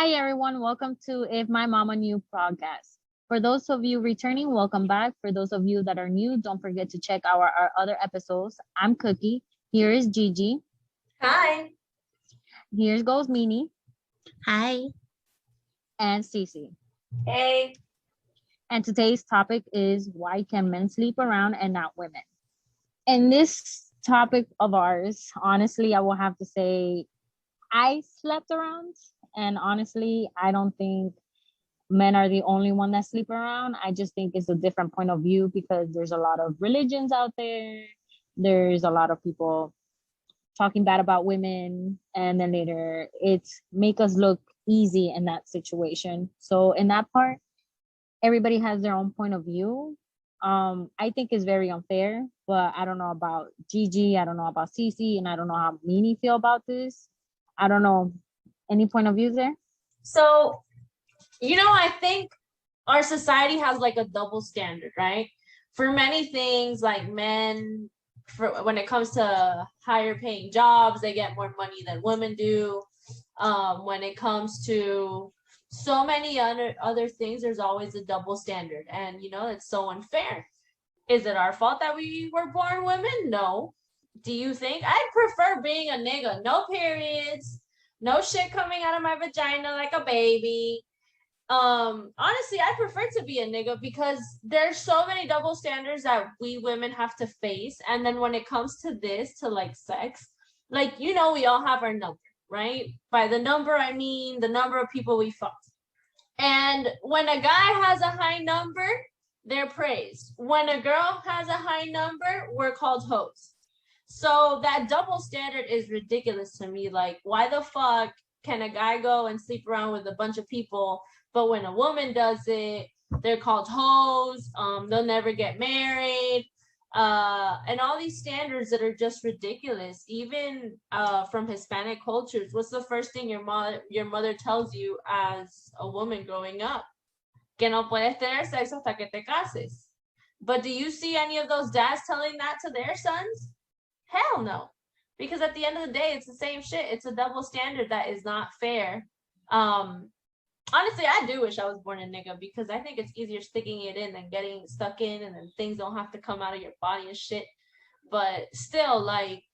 Hi, everyone. Welcome to If My Mama Knew podcast. For those of you returning, welcome back. For those of you that are new, don't forget to check our other episodes. I'm Cookie. Here is Gigi. Hi. Here goes Mini. Hi. And Cece. Hey. And today's topic is why can men sleep around and not women? In this topic of ours, honestly, I will have to say I slept around. And honestly, I don't think men are the only one that sleep around. I just think it's a different point of view because there's a lot of religions out there. There's a lot of people talking bad about women. And then later it's make us look easy in that situation. So in that part, everybody has their own point of view. I think it's very unfair, but I don't know about Gigi. I don't know about Cece, and I don't know how Mini feel about this. I don't know. Any point of views there? So, I think our society has like a double standard, right? For many things, like men, when it comes to higher paying jobs, they get more money than women do. When it comes to so many other things, there's always a double standard. And, it's so unfair. Is it our fault that we were born women? No. Do you think? I prefer being a nigga. No periods. No shit coming out of my vagina like a baby. Honestly, I prefer to be a nigga because there's so many double standards that we women have to face. And then when it comes to this, to like sex, like, we all have our number, right? By the number, I mean the number of people we fucked. And when a guy has a high number, they're praised. When a girl has a high number, we're called hoes. So that double standard is ridiculous to me. Like, why the fuck can a guy go and sleep around with a bunch of people, but when a woman does it, they're called hoes, they'll never get married, and all these standards that are just ridiculous. Even from Hispanic cultures, what's the first thing your mother tells you as a woman growing up? Que no puedes tener sexo hasta que te cases. But do you see any of those dads telling that to their sons? Hell no. Because at the end of the day, it's the same shit. It's a double standard that is not fair. Honestly, I do wish I was born a nigga because I think it's easier sticking it in than getting stuck in, and then things don't have to come out of your body and shit. But still, like,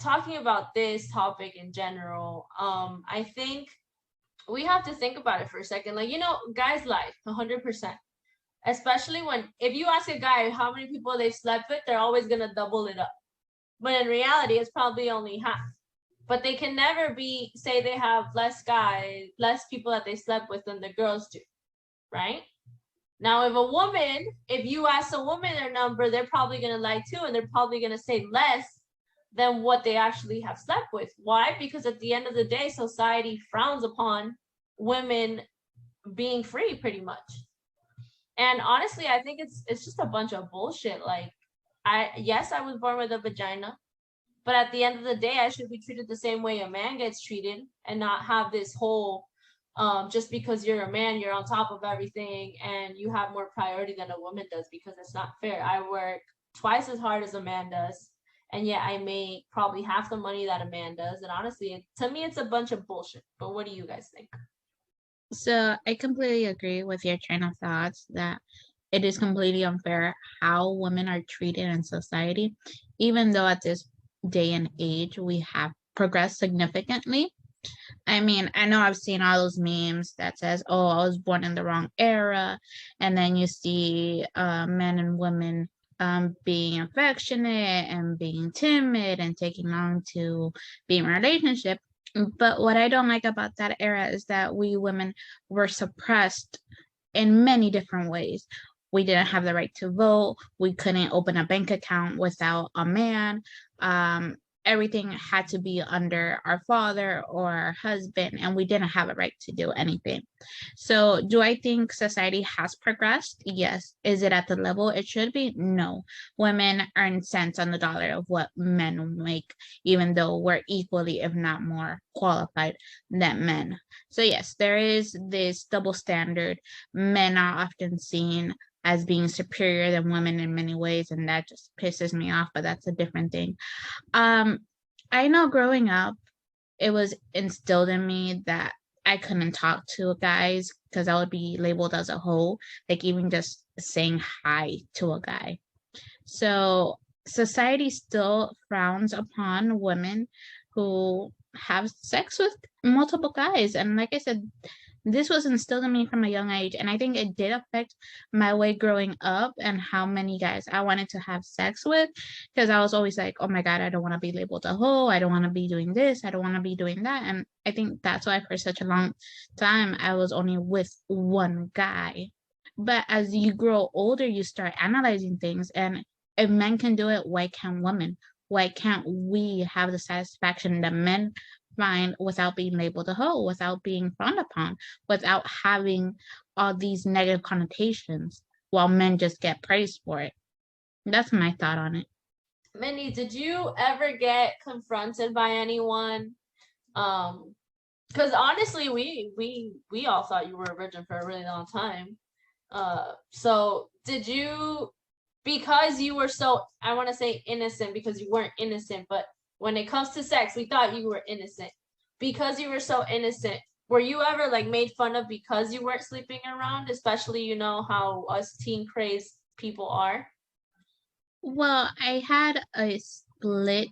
talking about this topic in general, I think we have to think about it for a second. Like, guys lie 100%. Especially if you ask a guy how many people they've slept with, they're always going to double it up. But in reality, it's probably only half. But they can never say they have less people that they slept with than the girls do, right? Now, if you ask a woman their number, they're probably going to lie too, and they're probably going to say less than what they actually have slept with. Why? Because at the end of the day, society frowns upon women being free, pretty much. And honestly, I think it's just a bunch of bullshit. Like, I was born with a vagina, but at the end of the day, I should be treated the same way a man gets treated, and not have this whole, just because you're a man, you're on top of everything and you have more priority than a woman does, because it's not fair. I work twice as hard as a man does, and yet I make probably half the money that a man does. And honestly, to me, it's a bunch of bullshit. But what do you guys think? So I completely agree with your train of thoughts that it is completely unfair how women are treated in society, even though at this day and age we have progressed significantly. I mean, I know I've seen all those memes that says, oh, I was born in the wrong era. And then you see men and women being affectionate and being timid and taking on to be in a relationship. But what I don't like about that era is that we women were suppressed in many different ways. We didn't have the right to vote. We couldn't open a bank account without a man. Everything had to be under our father or our husband, and we didn't have a right to do anything. So do I think society has progressed? Yes. Is it at the level it should be? No. Women earn cents on the dollar of what men make, even though we're equally, if not more, qualified than men. So yes, there is this double standard. Men are often seen as being superior than women in many ways, and that just pisses me off, but that's a different thing. I know growing up, it was instilled in me that I couldn't talk to guys because I would be labeled as a hoe, like even just saying hi to a guy. So society still frowns upon women who have sex with multiple guys. And like I said, this was instilled in me from a young age. And I think it did affect my way growing up and how many guys I wanted to have sex with. Because I was always like, oh my God, I don't want to be labeled a hoe. I don't want to be doing this. I don't want to be doing that. And I think that's why for such a long time I was only with one guy. But as you grow older, you start analyzing things. And if men can do it, why can't women? Why can't we have the satisfaction that men find without being labeled a hoe, without being frowned upon, without having all these negative connotations, while men just get praised for it? That's my thought on it. Mindy, did you ever get confronted by anyone? Because honestly, we all thought you were a virgin for a really long time. So did you, because you were so, I want to say innocent because you weren't innocent, but when it comes to sex, we thought you were innocent. Because you were so innocent, were you ever like made fun of because you weren't sleeping around? Especially, you know how us teen crazed people are. Well, I had a split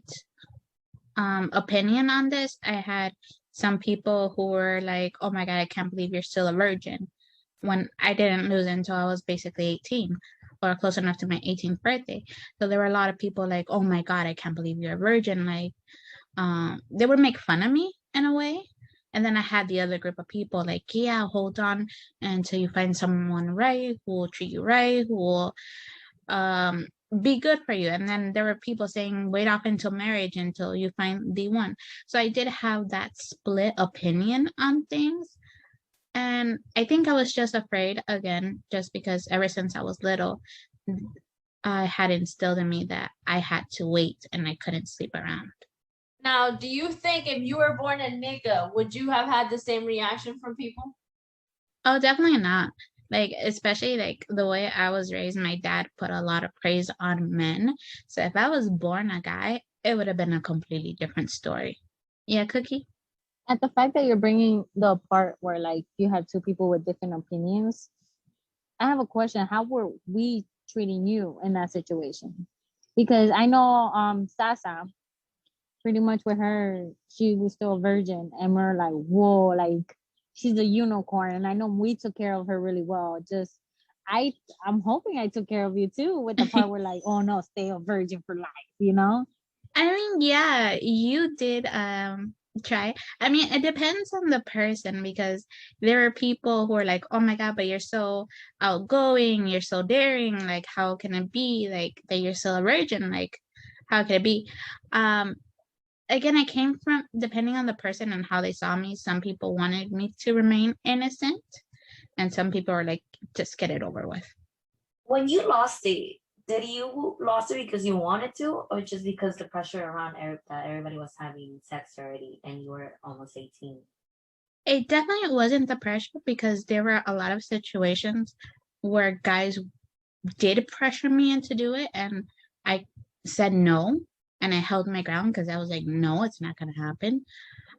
opinion on this. I had some people who were like, oh my God, I can't believe you're still a virgin, when I didn't lose until I was basically 18 or close enough to my 18th birthday. So there were a lot of people like, oh my God, I can't believe you're a virgin. Like, they would make fun of me in a way. And then I had the other group of people like, yeah, hold on until you find someone right, who will treat you right, who will um be good for you. And then there were people saying wait off until marriage until you find the one. So I did have that split opinion on things. And I think I was just afraid again, just because ever since I was little, I had instilled in me that I had to wait and I couldn't sleep around. Now, do you think if you were born a nigga, would you have had the same reaction from people? Oh, definitely not. Like, especially like the way I was raised, my dad put a lot of praise on men. So if I was born a guy, it would have been a completely different story. Yeah, Cookie? At the fact that you're bringing the part where like you have two people with different opinions, I have a question. How were we treating you in that situation? Because I know Sasa, pretty much with her, she was still a virgin, and we're like, whoa, like she's a unicorn. And I know we took care of her really well. Just I I'm hoping I took care of you too with the part where like, oh no, stay a virgin for life, you know? I mean, yeah, you did try. I mean, it depends on the person because there are people who are like, "Oh my God, but you're so outgoing, you're so daring. Like, how can it be like that you're still a virgin? Like, how can it be?" Um, Again, I came from depending on the person and how they saw me. Some people wanted me to remain innocent, and some people are like, "Just get it over with." When you lost it, did you lost it because you wanted to, or just because the pressure around that everybody was having sex already and you were almost 18? It definitely wasn't the pressure because there were a lot of situations where guys did pressure me into do it, and I said no, and I held my ground because I was like, no, it's not gonna happen.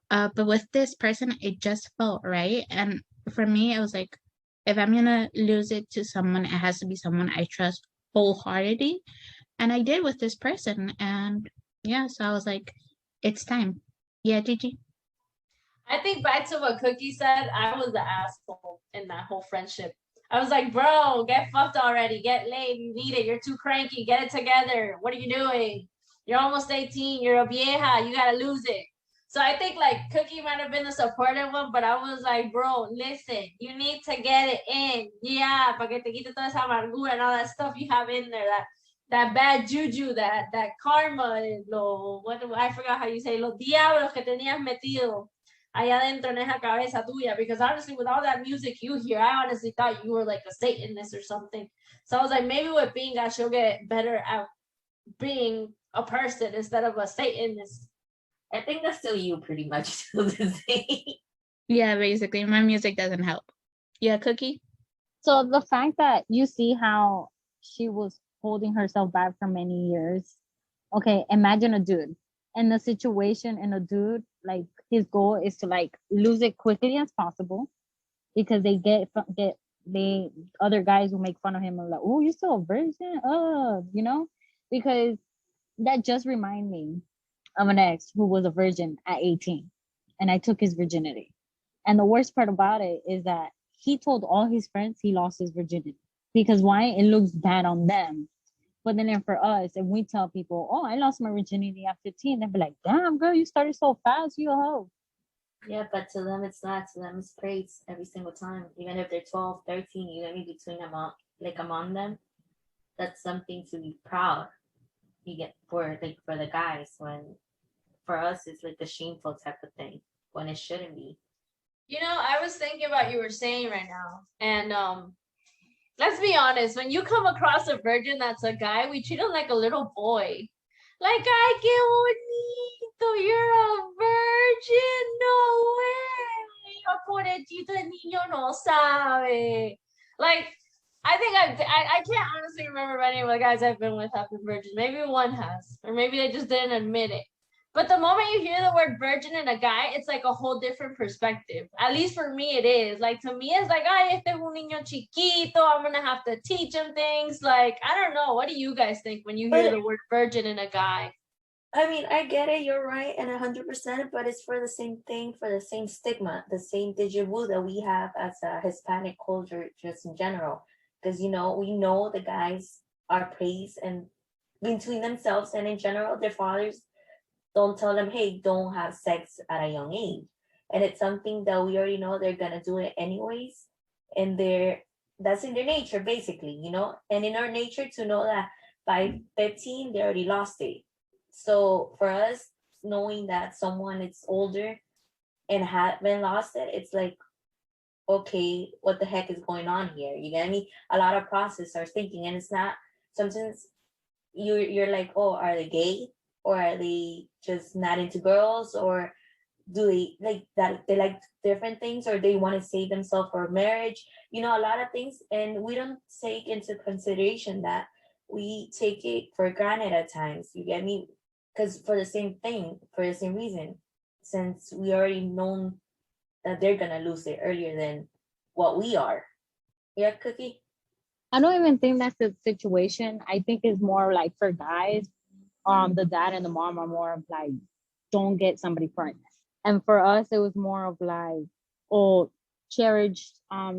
But with this person, it just felt right, and for me, it was like, if I'm gonna lose it to someone, it has to be someone I trust wholeheartedly, and I did with this person, and yeah, so I was like, it's time. Yeah, Gigi. I think back to what Cookie said, I was the asshole in that whole friendship. I was like, bro, get fucked already. Get laid. You need it. You're too cranky. Get it together. What are you doing? You're almost 18. You're a vieja. You gotta lose it. So I think like Cookie might have been the supportive one, but I was like, bro, listen, you need to get it in. Yeah, para que te quite toda esa amargura and all that stuff you have in there, that bad juju, that karma, what I forgot how you say, los diablos que tenías metido allá adentro en esa cabeza tuya, because honestly, with all that music you hear, I honestly thought you were like a Satanist or something. So I was like, maybe with Pinga, she'll get better at being a person instead of a Satanist. I think that's still you pretty much to this day. Yeah, basically, my music doesn't help. Yeah, Cookie. So the fact that you see how she was holding herself back for many years. Okay, imagine a dude. And the situation in a dude, like his goal is to like lose it quickly as possible, because they other guys will make fun of him and like, oh, you're still a virgin, because that just remind me of an ex who was a virgin at 18, and I took his virginity. And the worst part about it is that he told all his friends he lost his virginity, because why? It looks bad on them. But then for us, if we tell people, oh, I lost my virginity at 15, they'll be like, damn, girl, you started so fast, you a hoe. Yeah, but to them it's not. To them it's praise every single time. Even if they're 12, 13, you get me between them, among them. That's something to be proud. You get for the guys, when for us it's like a shameful type of thing when it shouldn't be. I was thinking about you were saying right now, and let's be honest, when you come across a virgin that's a guy, we treat him like a little boy. Like, ay, qué bonito, you're a virgin, no way. Pobrecito, el niño no sabe. Like, I think I can't honestly remember if any of the guys I've been with have been virgins. Maybe one has, or maybe they just didn't admit it. But the moment you hear the word virgin in a guy, it's like a whole different perspective. At least for me, it is. Like, to me, it's like, ay, este es un niño chiquito. I'm going to have to teach him things. Like, I don't know. What do you guys think when you hear the word virgin in a guy? I mean, I get it. You're right, and 100%. But it's for the same thing, for the same stigma, the same deja vu that we have as a Hispanic culture, just in general. Because we know the guys are praised and between themselves, and in general, their fathers don't tell them, hey, don't have sex at a young age. And it's something that we already know they're gonna do it anyways. And that's in their nature, basically, and in our nature to know that by 15 they already lost it. So for us, knowing that someone is older and haven't lost it, it's like, okay, what the heck is going on here? You get me? A lot of process are thinking, and it's not. Sometimes you're like, oh, are they gay? Or are they just not into girls? Or do they like that? They like different things, or they want to save themselves for marriage? A lot of things, and we don't take into consideration that we take it for granted at times. You get me? Because for the same thing, for the same reason, since we already known that they're gonna lose it earlier than what we are. Yeah, Cookie? I don't even think that's the situation. I think it's more like for guys, the dad and the mom are more of like, don't get somebody pregnant. And for us, it was more of like, oh, cherish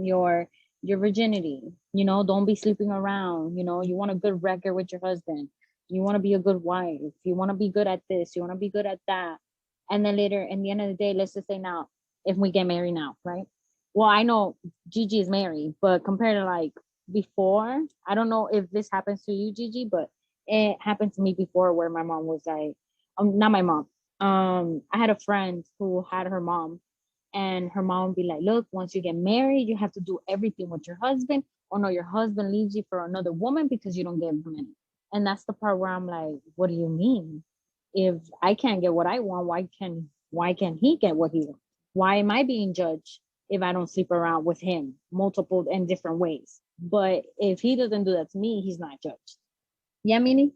your virginity. Don't be sleeping around. You want a good record with your husband. You want to be a good wife. You want to be good at this. You want to be good at that. And then later, in the end of the day, let's just say now, if we get married now, right? Well, I know Gigi is married, but compared to like before, I don't know if this happens to you, Gigi, but it happened to me before, where my mom was like, not my mom. I had a friend who had her mom, and her mom would be like, look, once you get married, you have to do everything with your husband, or no, your husband leaves you for another woman because you don't give him any. And that's the part where I'm like, what do you mean? If I can't get what I want, why can he get what he wants? Why am I being judged if I don't sleep around with him multiple and different ways? But if he doesn't do that to me, he's not judged. Yeah, Mini?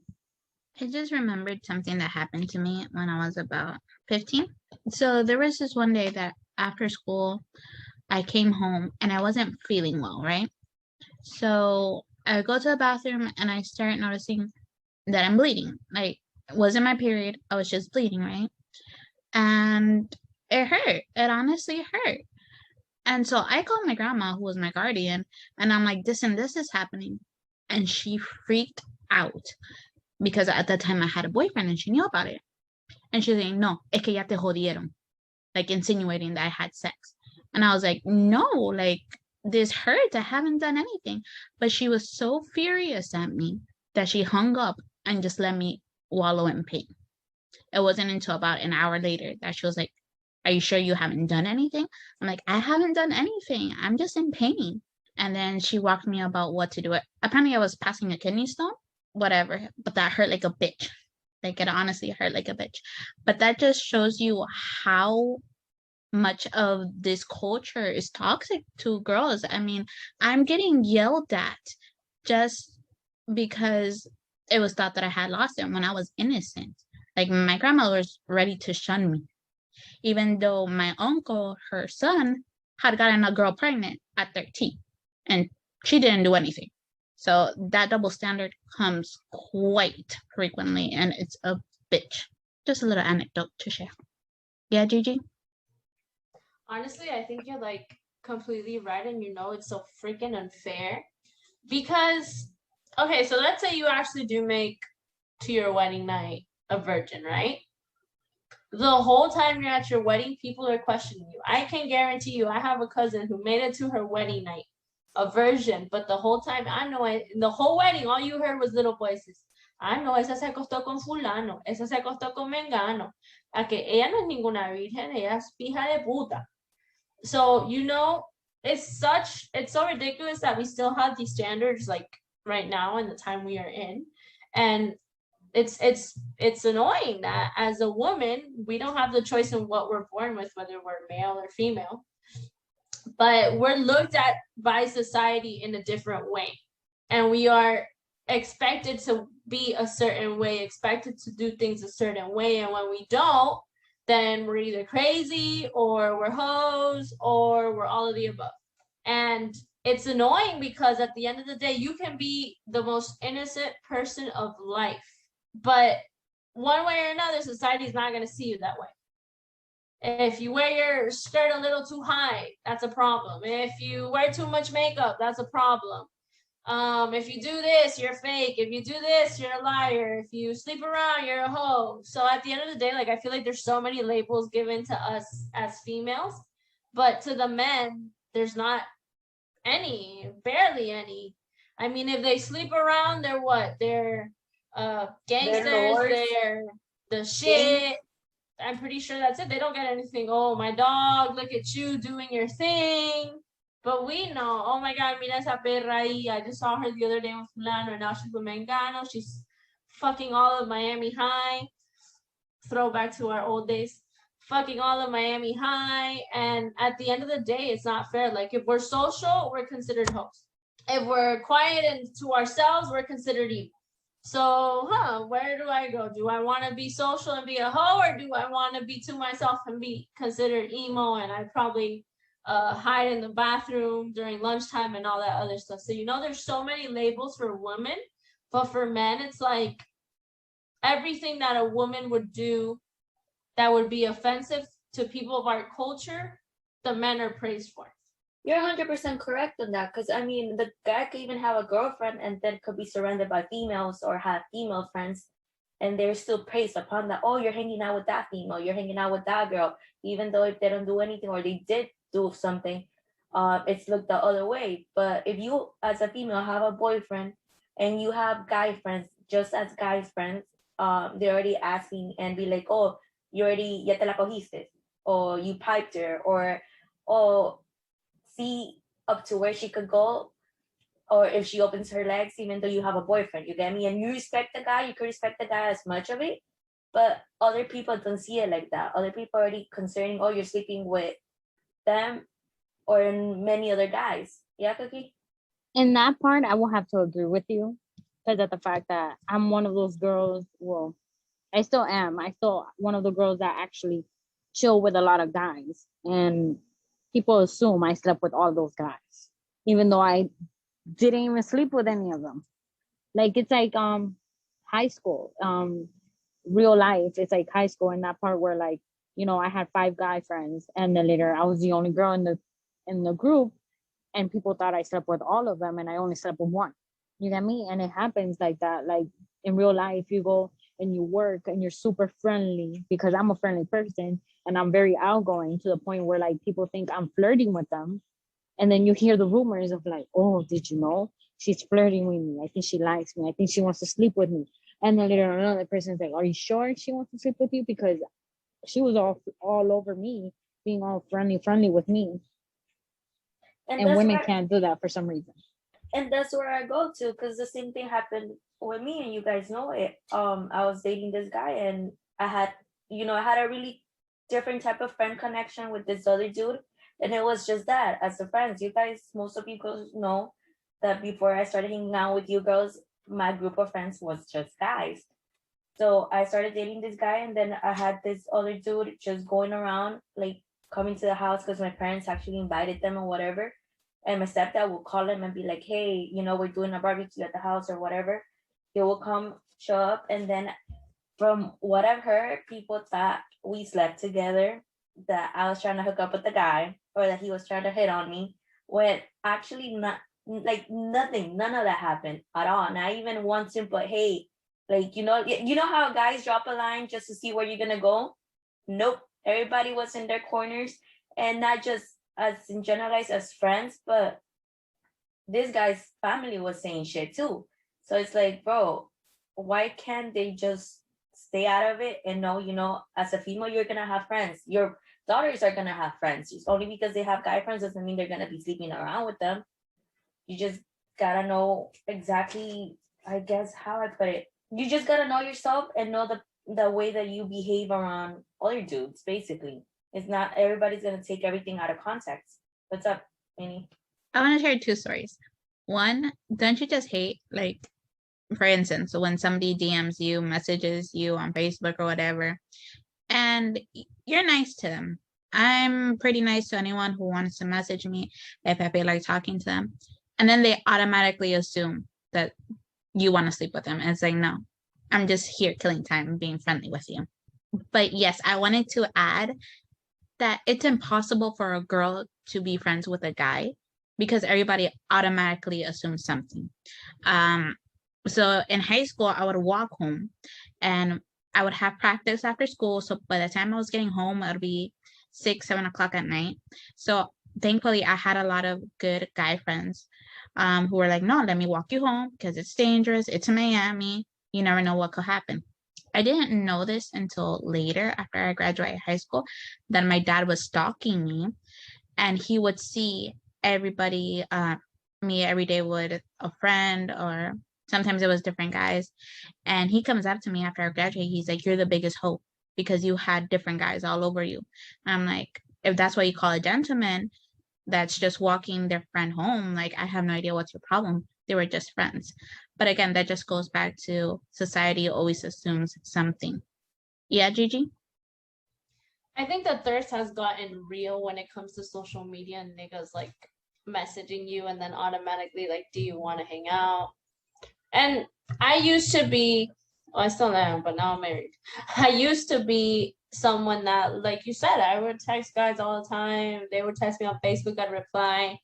I just remembered something that happened to me when I was about 15. So there was this one day that after school, I came home and I wasn't feeling well, right? So I go to the bathroom and I start noticing that I'm bleeding. Like, it wasn't my period. I was just bleeding, right? And it hurt. It honestly hurt. And so I called my grandma, who was my guardian, and I'm like, this and this is happening. And she freaked out because at that time I had a boyfriend and she knew about it. And she's like, no, es que ya te jodieron. Like, insinuating that I had sex. And I was like, no, like, this hurts. I haven't done anything. But she was so furious at me that she hung up and just let me wallow in pain. It wasn't until about an hour later that she was like, are you sure you haven't done anything? I'm like, I haven't done anything. I'm just in pain. And then she walked me about what to do. Apparently I was passing a kidney stone, whatever, but that hurt like a bitch. Like, it honestly hurt like a bitch. But that just shows you how much of this culture is toxic to girls. I mean, I'm getting yelled at just because it was thought that I had lost it when I was innocent. Like, my grandma was ready to shun me. even though my uncle, her son, had gotten a girl pregnant at 13 and she didn't do anything. So that double standard comes quite frequently and it's a bitch. Just a little anecdote to share. Yeah, Gigi? Honestly, I think you're like completely right, and it's so freaking unfair. Because, okay, so let's say you actually do make to your wedding night a virgin, right? The whole time you're at your wedding, people are questioning you. I can guarantee you, I have a cousin who made it to her wedding night a virgin, but the whole time, I know it, the whole wedding, all you heard was little voices. Ah, no, esa se acostó con fulano, esa se acostó con mengano. A que ella no es ninguna virgen, ella es hija de puta. So, it's so ridiculous that we still have these standards like right now in the time we are in. And it's annoying that as a woman, we don't have the choice in what we're born with, whether we're male or female. But we're looked at by society in a different way. And we are expected to be a certain way, expected to do things a certain way. And when we don't, then we're either crazy or we're hoes or we're all of the above. And it's annoying because at the end of the day, you can be the most innocent person of life, but one way or another, society is not going to see you that way. If you wear your skirt a little too high, that's a problem. If you wear too much makeup, that's a problem. If you do this, you're fake. If you do this, you're a liar. If you sleep around, you're a hoe. So at the end of the day, like, I feel like there's so many labels given to us as females, but to the men, there's not any, barely any. I mean, if they sleep around, they're what? They're gangsters, they're the shit. I'm pretty sure that's it. They don't get anything. Oh, my dog, look at you doing your thing. But we know, oh my God, mira esa perra ahí. I just saw her the other day with fulano, and now she's with Mengano. She's fucking all of Miami High. Throwback to our old days. Fucking all of Miami High. And at the end of the day, it's not fair. Like, if we're social, we're considered hoes. If we're quiet and to ourselves, we're considered evil. So, where do I go? Do I want to be social and be a hoe, or do I want to be to myself and be considered emo? And I probably hide in the bathroom during lunchtime and all that other stuff. So, there's so many labels for women, but for men, it's like everything that a woman would do that would be offensive to people of our culture, the men are praised for. You're 100% correct on that, because I mean, the guy could even have a girlfriend and then could be surrounded by females or have female friends, and they're still praised upon that. Oh, you're hanging out with that female, you're hanging out with that girl, even though if they don't do anything or they did do something, it's looked the other way. But if you, as a female, have a boyfriend and you have guy friends, just as guys friends, they're already asking and be like, oh, you already ya te la cogiste, or you piped her, or oh, see up to where she could go, or if she opens her legs, even though you have a boyfriend, you get me? And you respect the guy, you can respect the guy as much of it, but other people don't see it like that. Other people are already concerning, oh, you're sleeping with them or many other guys. Yeah, Cookie? In that part, I will have to agree with you, because of the fact that I'm one of those girls. Well, I still am. I still one of the girls that actually chill with a lot of guys, and people assume I slept with all those guys, even though I didn't even sleep with any of them. Like, it's like high school, real life. It's like high school in that part where, like, I had 5 guy friends, and then later I was the only girl in the group, and people thought I slept with all of them, and I only slept with one. You get me? And it happens like that. Like, in real life, you go and you work and you're super friendly, because I'm a friendly person and I'm very outgoing, to the point where, like, people think I'm flirting with them. And then you hear the rumors of, like, oh, did you know she's flirting with me? I think she likes me. I think she wants to sleep with me. And then later on, another person's like, are you sure she wants to sleep with you? Because she was all over me, being all friendly with me. And women can't do that for some reason. And that's where I go to, because the same thing happened with me, and you guys know it. I was dating this guy, and I had a really different type of friend connection with this other dude, and it was just that, as the friends. You guys, most of you girls know that before I started hanging out with you girls, my group of friends was just guys. So I started dating this guy, and then I had this other dude just going around, like coming to the house because my parents actually invited them or whatever. And my stepdad would call him and be like, hey, we're doing a barbecue at the house or whatever. They will come, show up, and then from what I've heard, people thought we slept together, that I was trying to hook up with the guy, or that he was trying to hit on me. When actually not, like nothing, none of that happened at all. Not even one simple hey, like you know how guys drop a line just to see where you're gonna go. Nope, everybody was in their corners, and not just as in generalized as friends, but this guy's family was saying shit too. So it's like, bro, why can't they just stay out of it and know, as a female, you're gonna have friends. Your daughters are gonna have friends. It's only because they have guy friends doesn't mean they're gonna be sleeping around with them. You just gotta know exactly, I guess, how I put it. You just gotta know yourself and know the way that you behave around other dudes, basically. It's not everybody's gonna take everything out of context. What's up, Annie? I want to share 2 stories. One, don't you just hate, like, for instance, when somebody DMs you, messages you on Facebook or whatever, and you're nice to them. I'm pretty nice to anyone who wants to message me if I feel like talking to them. And then they automatically assume that you want to sleep with them. And it's like, no, I'm just here killing time, being friendly with you. But yes, I wanted to add that it's impossible for a girl to be friends with a guy because everybody automatically assumes something. So in high school, I would walk home and I would have practice after school. So by the time I was getting home, it would be 6, 7 o'clock at night. So thankfully, I had a lot of good guy friends who were like, no, let me walk you home because it's dangerous. It's Miami. You never know what could happen. I didn't know this until later after I graduated high school that my dad was stalking me and he would see everybody, me every day with a friend or sometimes it was different guys. And he comes up to me after I graduate. He's like, you're the biggest hope because you had different guys all over you. And I'm like, if that's what you call a gentleman that's just walking their friend home, like, I have no idea what's your problem. They were just friends. But again, that just goes back to society always assumes something. Yeah, Gigi? I think the thirst has gotten real when it comes to social media and niggas like messaging you and then automatically like, do you want to hang out? And I used to be, well, I still am, but now I'm married. I used to be someone that, like you said, I would text guys all the time. They would text me on Facebook, I'd reply.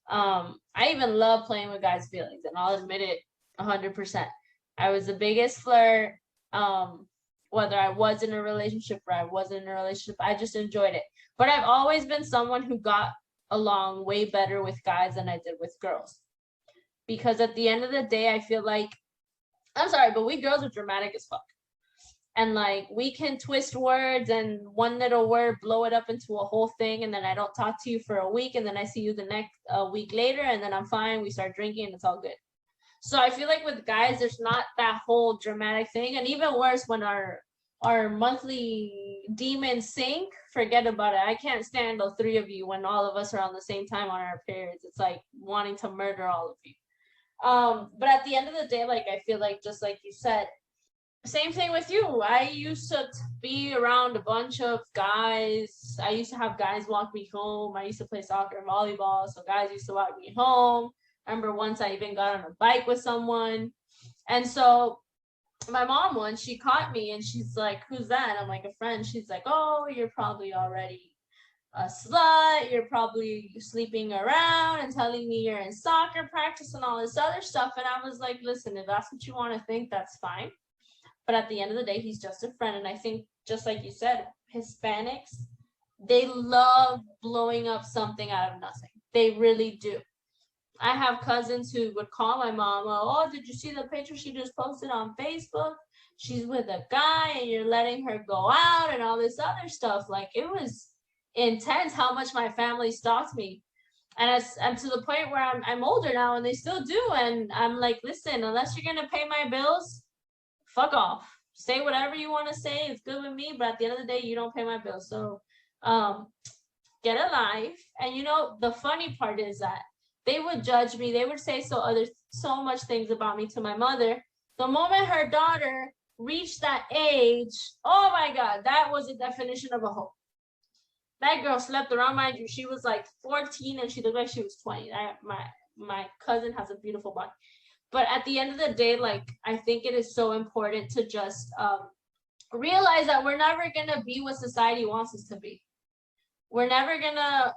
I even love playing with guys' feelings, and I'll admit it 100%. I was the biggest flirt. Whether I was in a relationship or I wasn't in a relationship, I just enjoyed it. But I've always been someone who got along way better with guys than I did with girls. Because at the end of the day, I feel like, I'm sorry, but we girls are dramatic as fuck. And like, we can twist words and one little word, blow it up into a whole thing. And then I don't talk to you for a week. And then I see you the next week later. And then I'm fine. We start drinking and it's all good. So I feel like with guys, there's not that whole dramatic thing. And even worse, when our monthly demons sync, forget about it. I can't stand the 3 of you when all of us are on the same time on our periods. It's like wanting to murder all of you. But at the end of the day, like, I feel like, just like you said, same thing with you. I used to be around a bunch of guys. I used to have guys walk me home. I used to play soccer and volleyball, so guys used to walk me home. I remember once I even got on a bike with someone. And so my mom once, she caught me and she's like, who's that? And I'm like, a friend. She's like, oh, you're probably already a slut. You're probably sleeping around and telling me you're in soccer practice and all this other stuff. And I was like, listen, if that's what you want to think, that's fine. But at the end of the day, he's just a friend. And I think, just like you said, Hispanics, they love blowing up something out of nothing. They really do. I have cousins who would call my mom, oh, did you see the picture she just posted on Facebook? She's with a guy and you're letting her go out and all this other stuff. Like, it was intense how much my family stalked me. And I'm to the point where I'm older now and they still do. And I'm like, listen, unless you're going to pay my bills, fuck off. Say whatever you want to say. It's good with me. But at the end of the day, you don't pay my bills. So get a life. And the funny part is that they would judge me. They would say so much things about me to my mother. The moment her daughter reached that age, oh my God, that was the definition of a hoe. That girl slept around, mind you. She was like 14 and she looked like she was 20. My cousin has a beautiful body. But at the end of the day, like, I think it is so important to just realize that we're never gonna be what society wants us to be. We're never gonna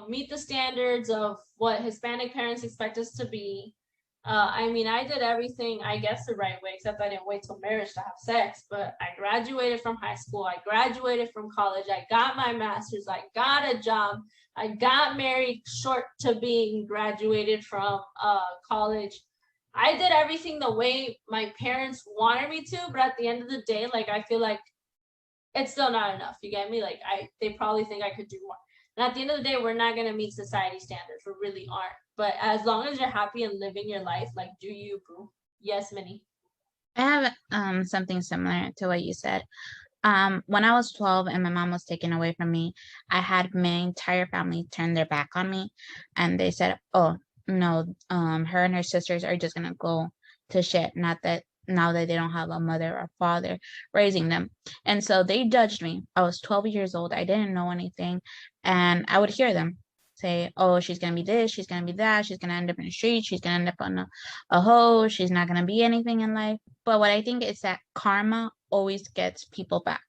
meet the standards of what Hispanic parents expect us to be. I mean, I did everything, I guess, the right way, except I didn't wait till marriage to have sex. But I graduated from high school. I graduated from college. I got my master's. I got a job. I got married short to being graduated from college. I did everything the way my parents wanted me to, but at the end of the day, like, I feel like it's still not enough. You get me? Like, they probably think I could do more. And at the end of the day, we're not gonna meet society standards. We really aren't. But as long as you're happy and living your life, like, do you, boo? Yes, Minnie. I have something similar to what you said. When I was 12 and my mom was taken away from me, I had my entire family turn their back on me, and they said, "Oh no, her and her sisters are just gonna go to shit. Not that now that they don't have a mother or father raising them." And so they judged me. I was 12 years old. I didn't know anything, and I would hear them say, "Oh, she's gonna be this. She's gonna be that. She's gonna end up in the street. She's gonna end up on a hoe. She's not gonna be anything in life." But what I think is that karma always gets people back,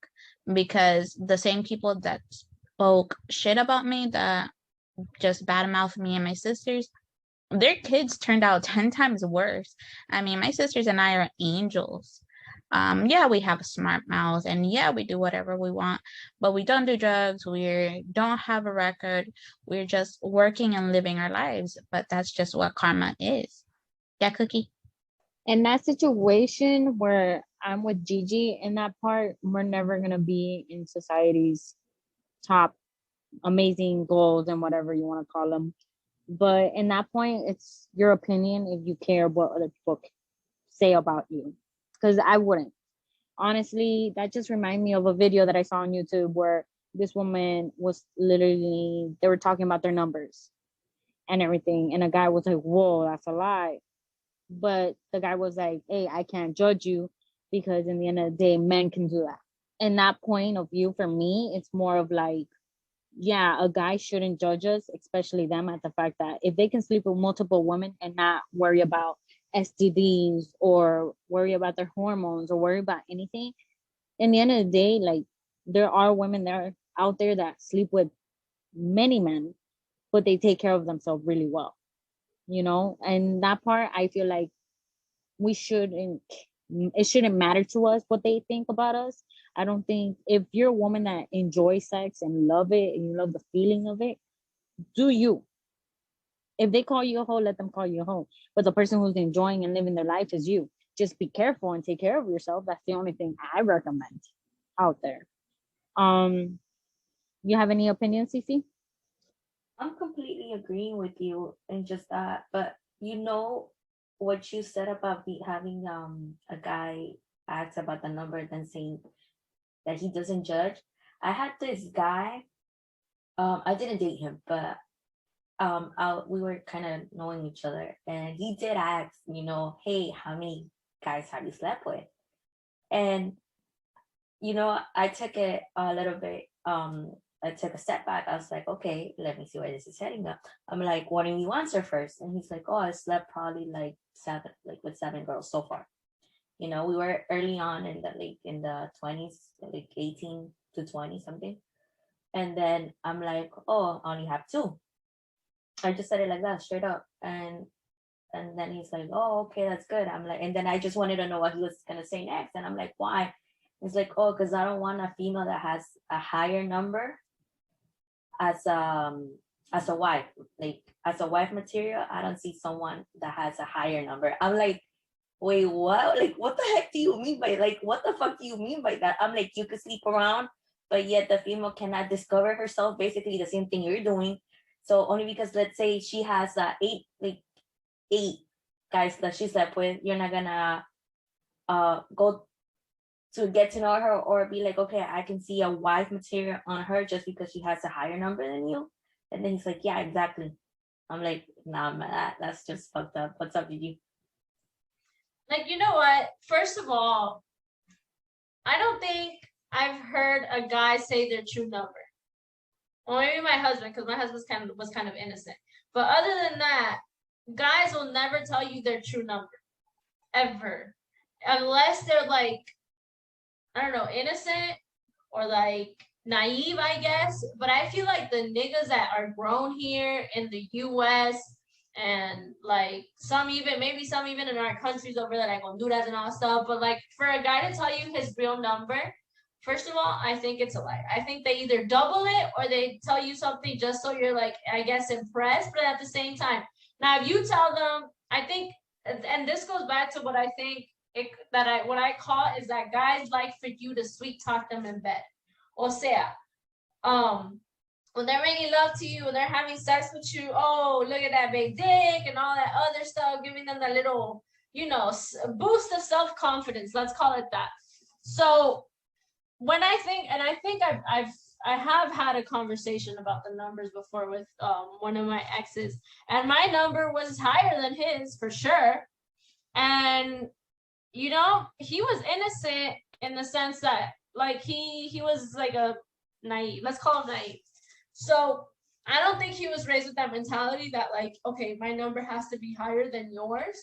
because the same people that spoke shit about me, that just badmouthed me and my sisters, their kids turned out 10 times worse. I mean, my sisters and I are angels. Yeah, we have a smart mouth, and yeah, we do whatever we want, but we don't do drugs. We don't have a record. We're just working and living our lives. But that's just what karma is. Yeah, Cookie. In that situation where I'm with Gigi in that part, we're never gonna be in society's top amazing goals and whatever you want to call them. But in that point, it's your opinion if you care what other people say about you. Because I wouldn't. Honestly, that just reminded me of a video that I saw on YouTube where this woman was literally, they were talking about their numbers and everything. And a guy was like, whoa, that's a lie. But the guy was like, hey, I can't judge you because in the end of the day, men can do that. In that point of view, for me, it's more of like, yeah, a guy shouldn't judge us, especially them, at the fact that if they can sleep with multiple women and not worry about STDs or worry about their hormones or worry about anything, in the end of the day, like, there are women there out there that sleep with many men, but they take care of themselves really well, you know? And that part, I feel like we shouldn't, it shouldn't matter to us what they think about us. I don't think, if you're a woman that enjoys sex and love it and you love the feeling of it, do you. If they call you a hoe, let them call you a hoe. But the person who's enjoying and living their life is you. Just be careful and take care of yourself. That's the only thing I recommend out there. You have any opinions, Cece? I'm completely agreeing with you and just that, but you know what you said about having a guy ask about the number then saying that he doesn't judge. I had this guy, I didn't date him, but we were kind of knowing each other, and he did ask, hey, how many guys have you slept with? And I took it a little bit. I took a step back. I was like, okay, let me see where this is heading up. I'm like, why don't you answer first? And he's like, oh, I slept probably like with 7 girls so far. We were early on in the 20s, like 18 to 20 something. And then I'm like, oh, I only have 2. I just said it like that, straight up. And then he's like, oh, okay, that's good. I'm like, and then I just wanted to know what he was gonna say next. And I'm like, why? It's like, oh, because I don't want a female that has a higher number as a wife. Like, as a wife material, I don't see someone that has a higher number. I'm like, wait, what? Like, what the heck do you mean by, like, what the fuck do you mean by that? I'm like, you could sleep around, but yet the female cannot discover herself, basically the same thing you're doing. So only because, let's say, she has 8 guys that she slept with, you're not gonna go to get to know her or be like, okay, I can see a wife material on her just because she has a higher number than you. And then he's like, yeah, exactly. I'm like, nah, man, that's just fucked up. What's up, Gigi? Like, you know what? First of all, I don't think I've heard a guy say their true number. Well, maybe my husband, because my husband was kind of innocent. But other than that, guys will never tell you their true number ever, unless they're like, I don't know, innocent or like naive, I guess. But I feel like the niggas that are grown here in the U.S. and like maybe some even in our countries over there, like Honduras and all stuff. But like for a guy to tell you his real number, first of all, I think it's a lie. I think they either double it or they tell you something just so you're like, I guess, impressed. But at the same time, now if you tell them, I think, and this goes back to what I think what I call is that guys like for you to sweet talk them in bed. O sea, um, when they're making love to you, when they're having sex with you, oh, look at that big dick and all that other stuff, giving them that little, boost of self-confidence. Let's call it that. So when I think I have had a conversation about the numbers before with one of my exes, and my number was higher than his for sure. And he was innocent in the sense that like he was like a naive, let's call him naive. So I don't think he was raised with that mentality that like, okay, my number has to be higher than yours.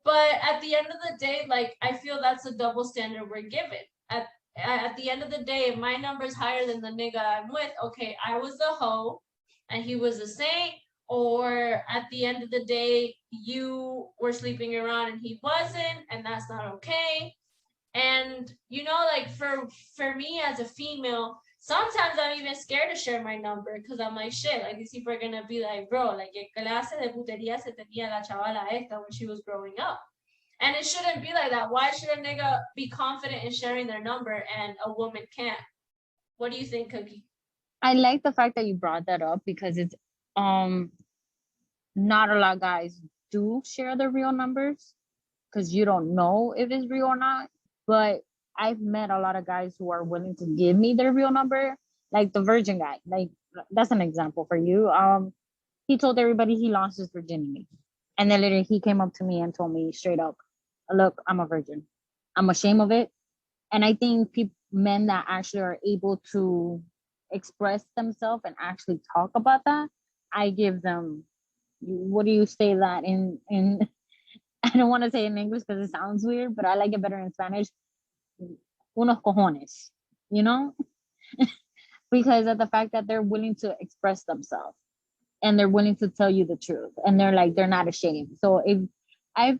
But at the end of the day, like I feel that's a double standard we're given. At the end of the day, if my number is higher than the nigga I'm with, okay, I was the hoe and he was a saint. Or at the end of the day, you were sleeping around and he wasn't, and that's not okay. And like for me as a female, sometimes I'm even scared to share my number because I'm like, shit, like these people are gonna be like, bro, like ¿qué clase de putería se tenía la chavala esta when she was growing up? And it shouldn't be like that. Why should a nigga be confident in sharing their number and a woman can't? What do you think, Cookie? I like the fact that you brought that up because it's not a lot of guys do share their real numbers because you don't know if it's real or not. But I've met a lot of guys who are willing to give me their real number, like the virgin guy. Like that's an example for you. He told everybody he lost his virginity, and then later he came up to me and told me straight up, "Look, I'm a virgin. I'm ashamed of it." And I think men that actually are able to express themselves and actually talk about that, I give them, what do you say that in I don't want to say in English because it sounds weird, but I like it better in Spanish. Unos cojones, you know, because of the fact that they're willing to express themselves and they're willing to tell you the truth, and they're not ashamed. So if I've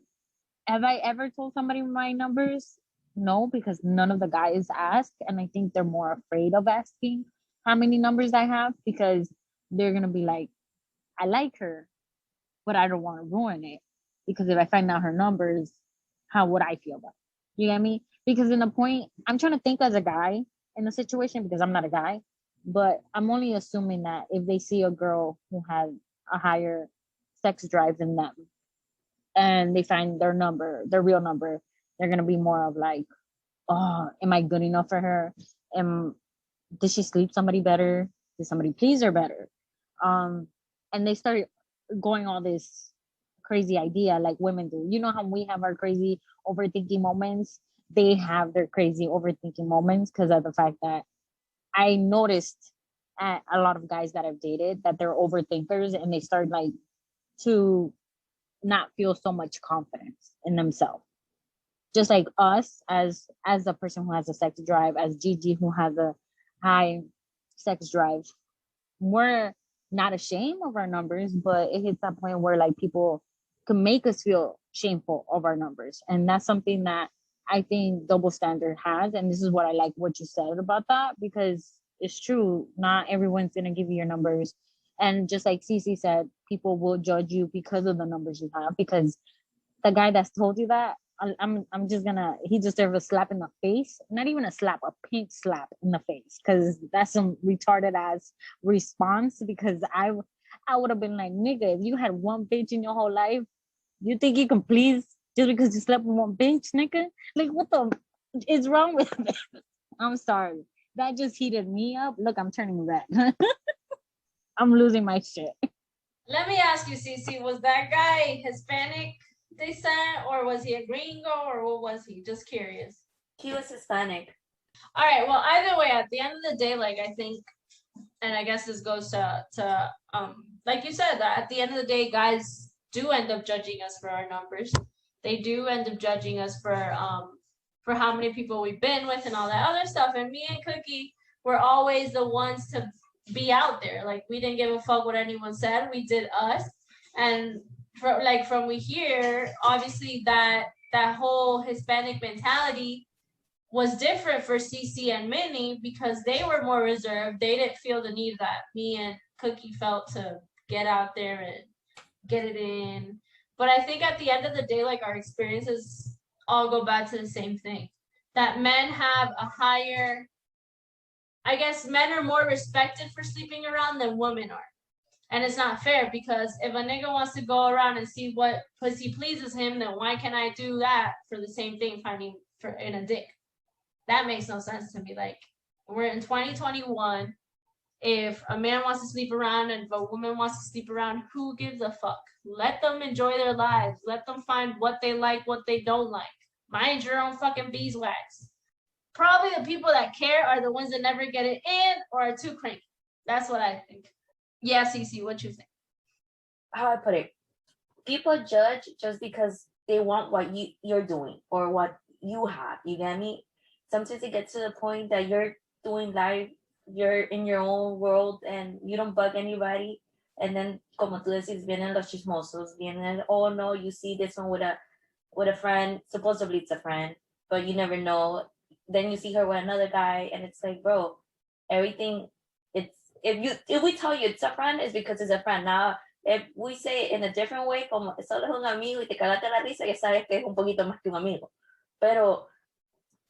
have I ever told somebody my numbers? No, because none of the guys ask, and I think they're more afraid of asking how many numbers I have because they're gonna be like, I like her, but I don't want to ruin it because if I find out her numbers, how would I feel about it? You get me? Because in the point, I'm trying to think as a guy in the situation because I'm not a guy, but I'm only assuming that if they see a girl who has a higher sex drive than them and they find their real number, they're gonna be more of like, oh, am I good enough for her? Did she sleep somebody better? Did somebody please her better? And they start going all this crazy idea like women do. You know how we have our crazy overthinking moments? They have their crazy overthinking moments because of the fact that I noticed at a lot of guys that I've dated that they're overthinkers and they start like to not feel so much confidence in themselves. Just like us as a person who has a sex drive, as Gigi who has a high sex drive, we're not ashamed of our numbers, but it hits that point where like people can make us feel shameful of our numbers. And that's something that I think double standard has. And this is what I like what you said about that, because it's true. Not everyone's gonna give you your numbers. And just like Cece said, people will judge you because of the numbers you have. Because the guy that's told you that, I'm just gonna, he deserves a slap in the face. Not even a slap, a pink slap in the face, because that's some retarded ass response. Because I would have been like, nigga, if you had one bitch in your whole life, you think you can please just because you slept with one bitch, nigga? Like, what the is wrong with me? I'm sorry, that just heated me up. Look, I'm turning red. I'm losing my shit. Let me ask you, Cece, was that guy Hispanic descent or was he a gringo or what was he? Just curious. He was Hispanic. All right. Well, either way, at the end of the day, like I think, and I guess this goes to like you said, that at the end of the day, guys do end up judging us for our numbers. They do end up judging us for how many people we've been with and all that other stuff. And me and Cookie were always the ones to be out there. Like we didn't give a fuck what anyone said. We did us. And from we hear, obviously that whole Hispanic mentality was different for Cece and Minnie because they were more reserved. They didn't feel the need that me and Cookie felt to get out there and get it in. But I think at the end of the day, like our experiences all go back to the same thing. That men have a higher, I guess men are more respected for sleeping around than women are. And it's not fair because if a nigga wants to go around and see what pussy pleases him, then why can't I do that for the same thing finding for in a dick? That makes no sense to me. Like we're in 2021. If a man wants to sleep around and if a woman wants to sleep around, who gives a fuck? Let them enjoy their lives. Let them find what they like, what they don't like. Mind your own fucking beeswax. Probably the people that care are the ones that never get it in or are too cranky. That's what I think. Yeah, Cece, what you think? How I put it, people judge just because they want what you're doing or what you have. You get me? Sometimes it gets to the point that you're doing life, you're in your own world and you don't bug anybody. And then, como tú decís, vienen los chismosos, vienen, oh no, you see this one with a friend, supposedly it's a friend, but you never know. Then you see her with another guy, and it's like, bro, everything. It's if we tell you it's a friend, it's because it's a friend. Now, if we say it in a different way, como solo es un amigo y te cagaste la risa, ya sabes que es un poquito más que un amigo. Pero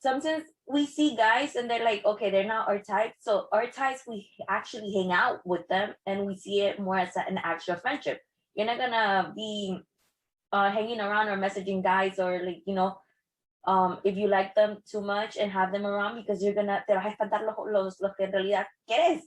sometimes we see guys and they're like, okay, they're not our type. So our types, we actually hang out with them and we see it more as an actual friendship. You're not gonna be hanging around or messaging guys or like, if you like them too much and have them around because you're gonna te vas a espantar los que en realidad quieres.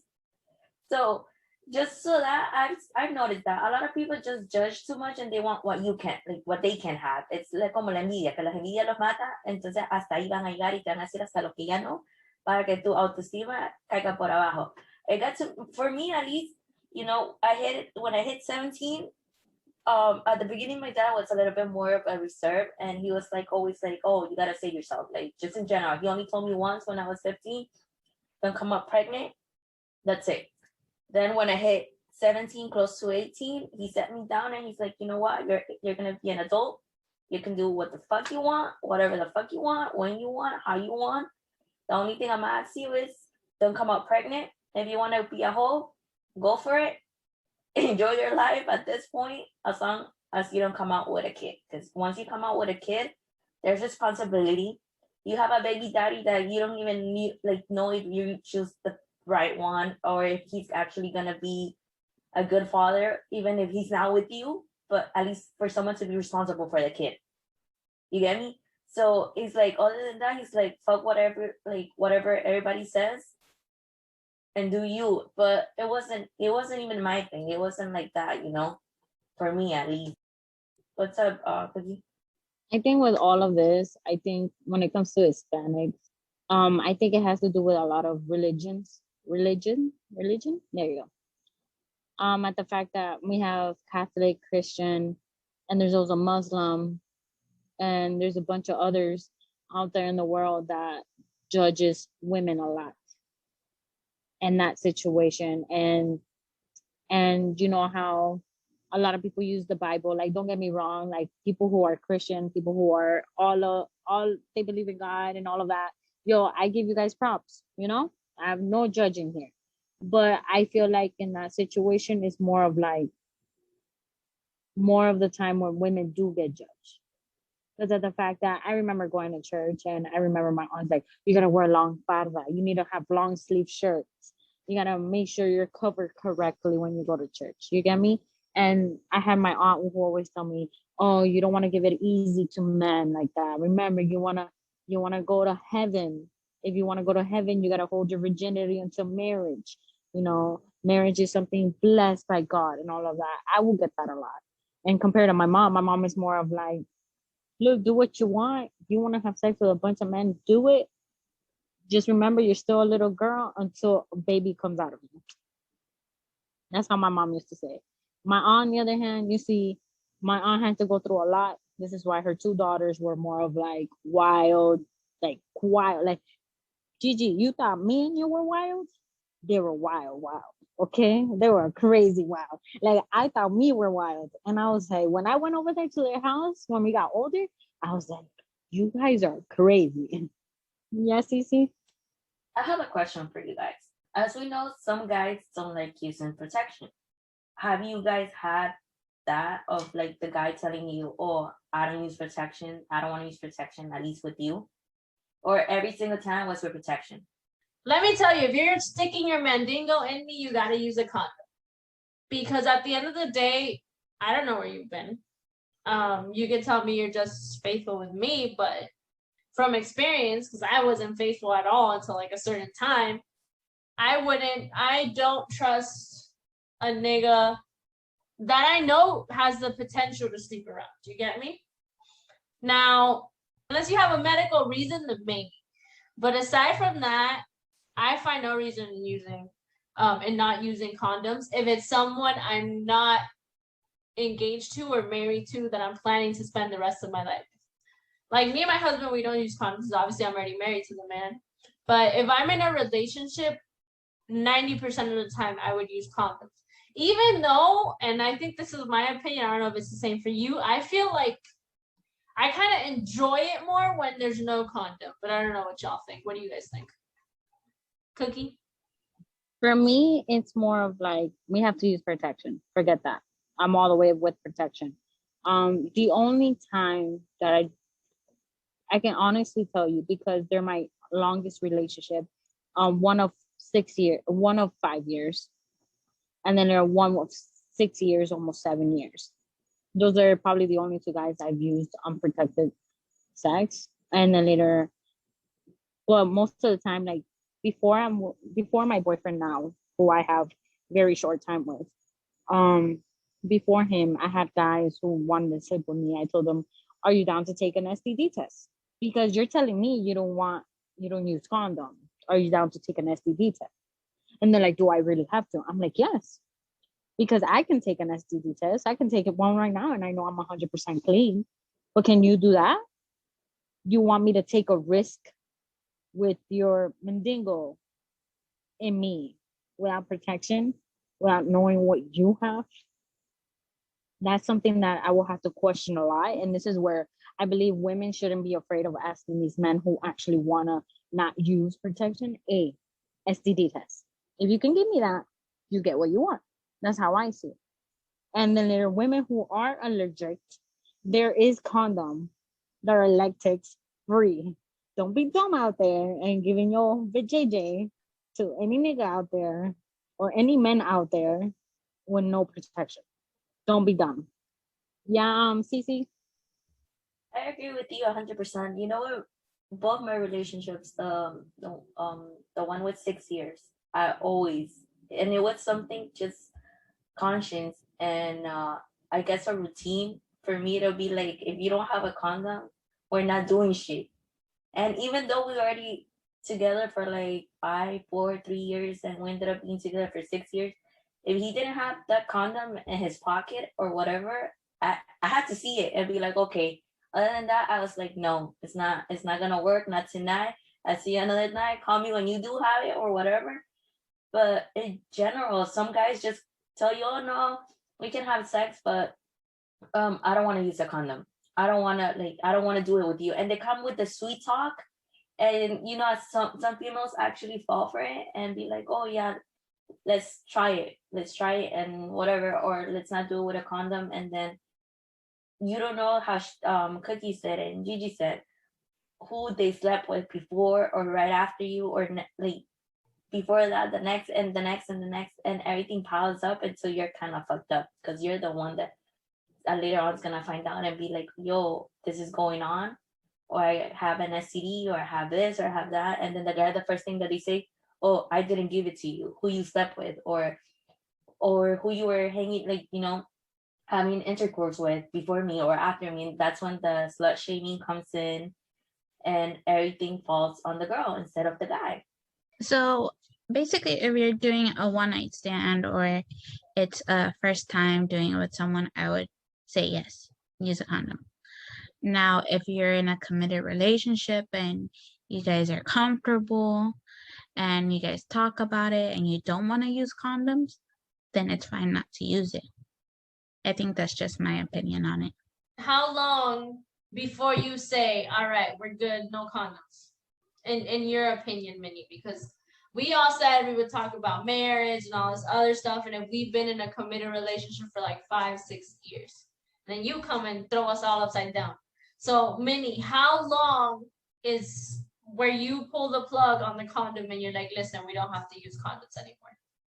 So just so that I've noticed that a lot of people just judge too much and they want what you can, like what they can have. It's like como la envidia, que la envidia los mata, entonces hasta ahí van a llegar y te van a decir hasta lo que ya no, para que tu autoestima caiga por abajo. It got to, for me at least, when I hit 17, at the beginning my dad was a little bit more of a reserve and he was like always like, oh, you gotta save yourself, like just in general. He only told me once when I was 15, don't come up pregnant, that's it. Then when I hit 17, close to 18, he sat me down and he's like, you know what, you're gonna be an adult, you can do what the fuck you want, whatever the fuck you want, when you want, how you want. The only thing I'm gonna ask you is don't come out pregnant. If you want to be a hoe, go for it. Enjoy your life at this point, as long as you don't come out with a kid. Because once you come out with a kid, there's responsibility. You have a baby daddy that you don't even know if you choose the right one or if he's actually gonna be a good father, even if he's not with you. But at least for someone to be responsible for the kid. You get me? So he's like, other than that, he's like, fuck whatever everybody says and do you. But it wasn't even my thing. It wasn't like that, for me at least. What's up, Cookie? I think with all of this, I think when it comes to Hispanics, I think it has to do with a lot of religion. There you go. At the fact that we have Catholic, Christian, and there's also Muslim, and there's a bunch of others out there in the world that judges women a lot in that situation. And you know how a lot of people use the Bible, like don't get me wrong, like people who are Christian, people who are all they believe in God and all of that. Yo, I give you guys props, I have no judging here. But I feel like in that situation it's more of the time when women do get judged. Because of the fact that I remember going to church and I remember my aunt's like, you gotta wear long farda, you need to have long sleeve shirts, you gotta make sure you're covered correctly when you go to church. You get me? And I had my aunt who always tell me, oh, you don't want to give it easy to men like that. Remember, you wanna go to heaven. If you want to go to heaven, you gotta hold your virginity until marriage. Marriage is something blessed by God and all of that. I will get that a lot. And compared to my mom is more of like, look, do what you want. You want to have sex with a bunch of men, do it. Just remember, you're still a little girl until a baby comes out of you. That's how my mom used to say it. My aunt, on the other hand, you see, my aunt had to go through a lot. This is why her two daughters were more of like wild, like wild. Like Gigi, you thought me and you were wild? They were wild, wild. Okay, they were crazy wild. Like I thought me were wild, and I was like, when I went over there to their house when we got older, I was like, you guys are crazy. Yes, Cece. I have a question for you guys. As we know, some guys don't like using protection. Have you guys had that of like the guy telling you, "Oh, I don't use protection. I don't want to use protection, at least with you," or every single time was with protection? Let me tell you, if you're sticking your mandingo in me, you gotta use a condom. Because at the end of the day, I don't know where you've been. You can tell me you're just faithful with me, but from experience, because I wasn't faithful at all until like a certain time, I don't trust a nigga that I know has the potential to sleep around. Do you get me? Now, unless you have a medical reason, then maybe. But aside from that, I find no reason in using and not using condoms if it's someone I'm not engaged to or married to that I'm planning to spend the rest of my life. Like me and my husband, we don't use condoms. Obviously, I'm already married to the man. But if I'm in a relationship, 90% of the time I would use condoms. Even though, and I think this is my opinion, I don't know if it's the same for you, I feel like I kind of enjoy it more when there's no condom. But I don't know what y'all think. What do you guys think? Cookie? For me, it's more of like we have to use protection. Forget that. I'm all the way with protection. The only time that I can honestly tell you because they're my longest relationship, one of 6 years, one of 5 years, and then there are one of 6 years, almost 7 years. Those are probably the only two guys I've used unprotected sex, and then later, well, most of the time, like before my boyfriend now, who I have very short time with, um, before him, I had guys who wanted to sleep with me. I told them, "Are you down to take an STD test? Because you're telling me you don't use condom. Are you down to take an STD test?" And they're like, "Do I really have to?" I'm like, "Yes." Because I can take an STD test. I can take it one right now and I know I'm 100% clean. But can you do that? You want me to take a risk with your mandingo in me without protection, without knowing what you have? That's something that I will have to question a lot. And this is where I believe women shouldn't be afraid of asking these men who actually want to not use protection a STD test. If you can give me that, you get what you want. That's how I see it. And then there are women who are allergic. There is condom that are latex free. Don't be dumb out there and giving your vajayjay to any nigga out there or any men out there with no protection. Don't be dumb. Yeah, Cece. I agree with you 100%. You know what? Both my relationships, the one with 6 years, I always, and it was something just conscience and I guess a routine for me to be like, if you don't have a condom, we're not doing shit. And even though we already together for like 3 years, and we ended up being together for 6 years, if he didn't have that condom in his pocket or whatever, I had to see it and be like, okay. Other than that, I was like, no, it's not gonna work, not tonight. I see you another night. Call me when you do have it or whatever. But in general, some guys just tell you, oh no, we can have sex, but I don't want to use a condom. I don't want to do it with you. And they come with the sweet talk. And you know, some females actually fall for it and be like, oh yeah, let's try it. Let's try it and whatever, or let's not do it with a condom. And then you don't know how Cookie said and Gigi said who they slept with before or right after you, or like before that, the next and the next and the next, and everything piles up until you're kind of fucked up because you're the one that later on is gonna find out and be like, yo, this is going on, or I have an STD, or I have this, or I have that, and then the guy, the first thing that they say, oh, I didn't give it to you, who you slept with, or who you were hanging, like, you know, having intercourse with before me or after me. And that's when the slut shaming comes in, and everything falls on the girl instead of the guy. So basically, if you're doing a one night stand or it's a first time doing it with someone, I would say yes, use a condom. Now, if you're in a committed relationship and you guys are comfortable and you guys talk about it and you don't want to use condoms, then it's fine not to use it. I think that's just my opinion on it. How long before you say, all right, we're good, no condoms? In your opinion, Minnie, because we all said we would talk about marriage and all this other stuff, and if we've been in a committed relationship for like 5-6 years, then you come and throw us all upside down. So, Minnie, how long is where you pull the plug on the condom and you're like, listen, we don't have to use condoms anymore?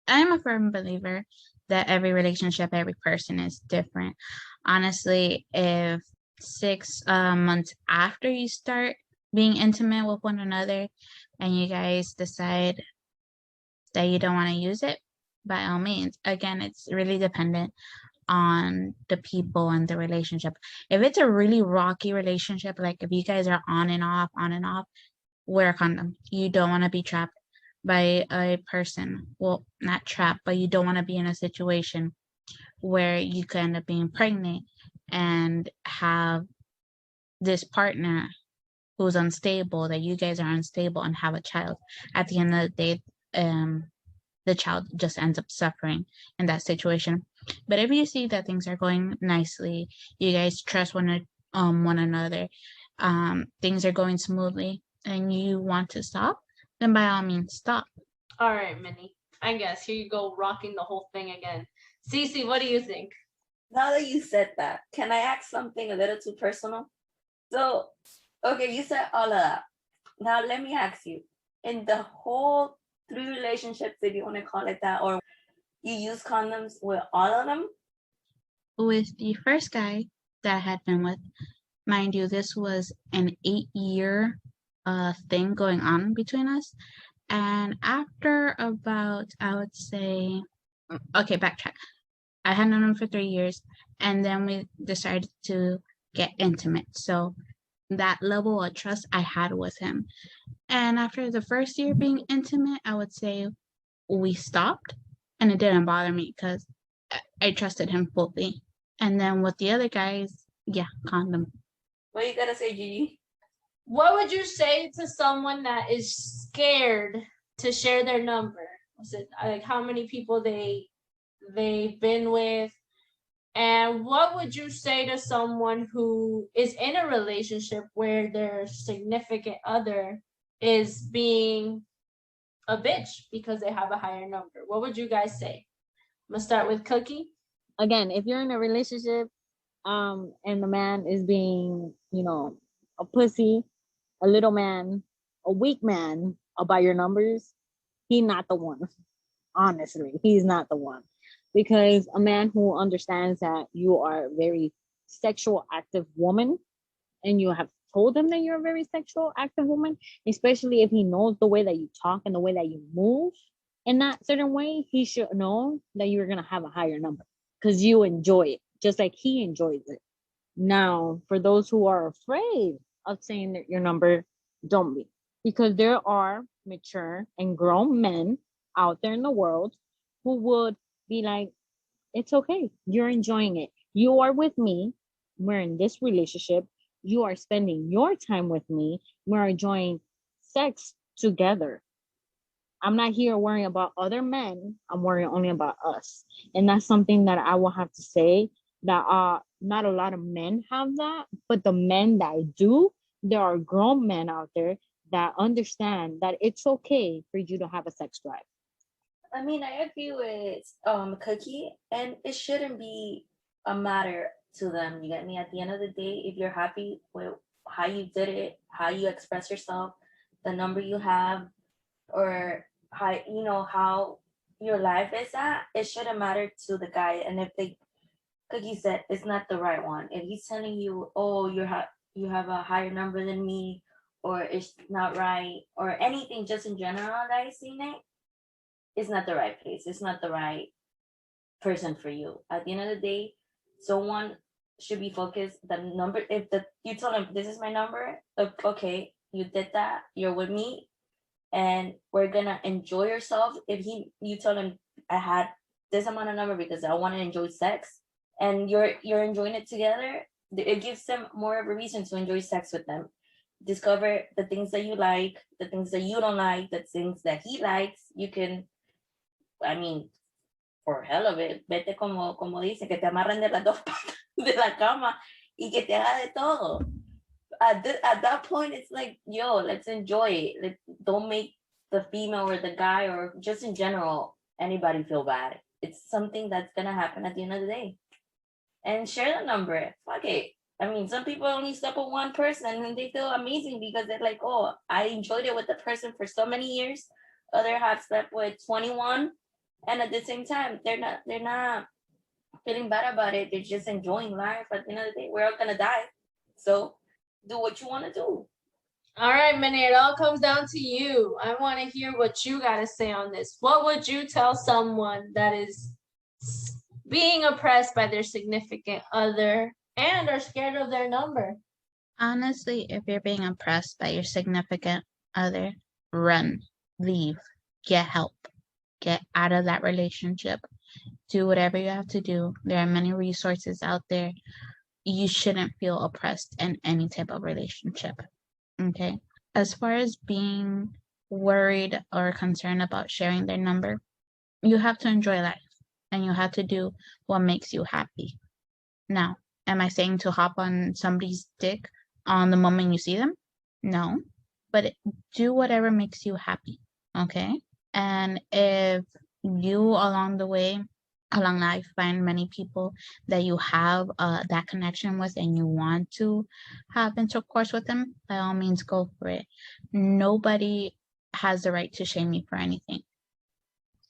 I'm a firm believer that every relationship, every person is different. Honestly, if 6 months after you start being intimate with one another and you guys decide that you don't want to use it, by all means. Again, it's really dependent on the people and the relationship. If it's a really rocky relationship, like if you guys are on and off, wear a condom. You don't want to be trapped by a person. Well, not trapped, but you don't want to be in a situation where you could end up being pregnant and have this partner who's unstable, that you guys are unstable and have a child. At the end of the day, the child just ends up suffering in that situation. But if you see that things are going nicely, you guys trust one another, things are going smoothly, and you want to stop, then by all means stop. All right, Minnie. I guess here you go, rocking the whole thing again. Cece, what do you think? Now that you said that, can I ask something a little too personal? So, okay, you said all of that. Now let me ask you, in the whole 3 relationships, if you want to call it that, or you use condoms with all of them? With the first guy that I had been with, mind you, this was an 8-year thing going on between us. And after about, I would say, okay, backtrack. I had known him for 3 years, and then we decided to get intimate. So that level of trust I had with him. And after the first year being intimate, I would say we stopped, and it didn't bother me because I trusted him fully. And then with the other guys, yeah, condom. What you gotta say, Gigi? What would you say to someone that is scared to share their number? Was it like how many people they've been with? And what would you say to someone who is in a relationship where their significant other is being a bitch because they have a higher number? What would you guys say? I'm gonna start with Cookie. Again, if you're in a relationship, and the man is being, a pussy, a little man, a weak man about your numbers, he's not the one. Honestly, he's not the one. Because a man who understands that you are a very sexual active woman and you have told him that you're a very sexual active woman, especially if he knows the way that you talk and the way that you move in that certain way, he should know that you're gonna have a higher number because you enjoy it just like he enjoys it. Now, for those who are afraid of saying that your number, don't be, because there are mature and grown men out there in the world who would be like, it's okay, you're enjoying it, you are with me, we're in this relationship, you are spending your time with me, we're enjoying sex together. I'm not here worrying about other men, I'm worrying only about us. And that's something that I will have to say, that not a lot of men have that, but the men that do, there are grown men out there that understand that it's okay for you to have a sex drive. I mean, I agree with Cookie, and it shouldn't be a matter to them. You get me? At the end of the day, if you're happy with how you did it, how you express yourself, the number you have, or how your life is at, it shouldn't matter to the guy. And if they, Cookie said, it's not the right one. If he's telling you, oh, you have a higher number than me, or it's not right, or anything just in general that he's saying it, it's not the right place. It's not the right person for you. At the end of the day, someone should be focused. The number, if you tell him this is my number, okay, you did that, you're with me, and we're gonna enjoy yourself. If you tell him I had this amount of number because I want to enjoy sex, and you're enjoying it together, it gives them more of a reason to enjoy sex with them. Discover the things that you like, the things that you don't like, the things that he likes. You can, I mean, for hell of it, vete como dicen, que te amarren de las dos patas de la cama y que te haga de todo. At that point, it's like, yo, let's enjoy it. Don't make the female or the guy or just in general anybody feel bad. It's something that's gonna happen at the end of the day. And share the number. Fuck it. I mean, some people only slept with one person and they feel amazing because they're like, oh, I enjoyed it with the person for so many years. Other have slept with 21, and at the same time, they're not feeling bad about it. They're just enjoying life. At the end of the day, we're all gonna die. So do what you want to do. All right, Minnie, it all comes down to you. I want to hear what you got to say on this. What would you tell someone that is being oppressed by their significant other and are scared of their number? Honestly, if you're being oppressed by your significant other, run, leave, get help, get out of that relationship, do whatever you have to do. There are many resources out there. You shouldn't feel oppressed in any type of relationship. Okay. As far as being worried or concerned about sharing their number, you have to enjoy life and you have to do what makes you happy. Now, am I saying to hop on somebody's dick on the moment you see them? No, but do whatever makes you happy. Okay. And if you along life find many people that you have that connection with and you want to have intercourse with them, by all means go for it. Nobody has the right to shame you for anything.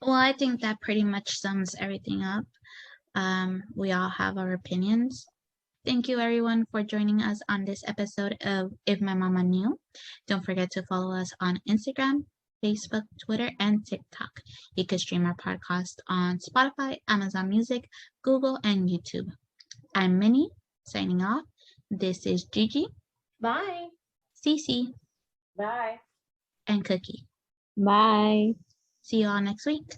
Well, I think that pretty much sums everything up. We all have our opinions. Thank you everyone for joining us on this episode of If My Mama Knew. Don't forget to follow us on Instagram, Facebook, Twitter, and TikTok. You can stream our podcast on Spotify, Amazon Music, Google, and YouTube. I'm Minnie, signing off. This is Gigi. Bye. Cece. Bye. And Cookie. Bye. See you all next week.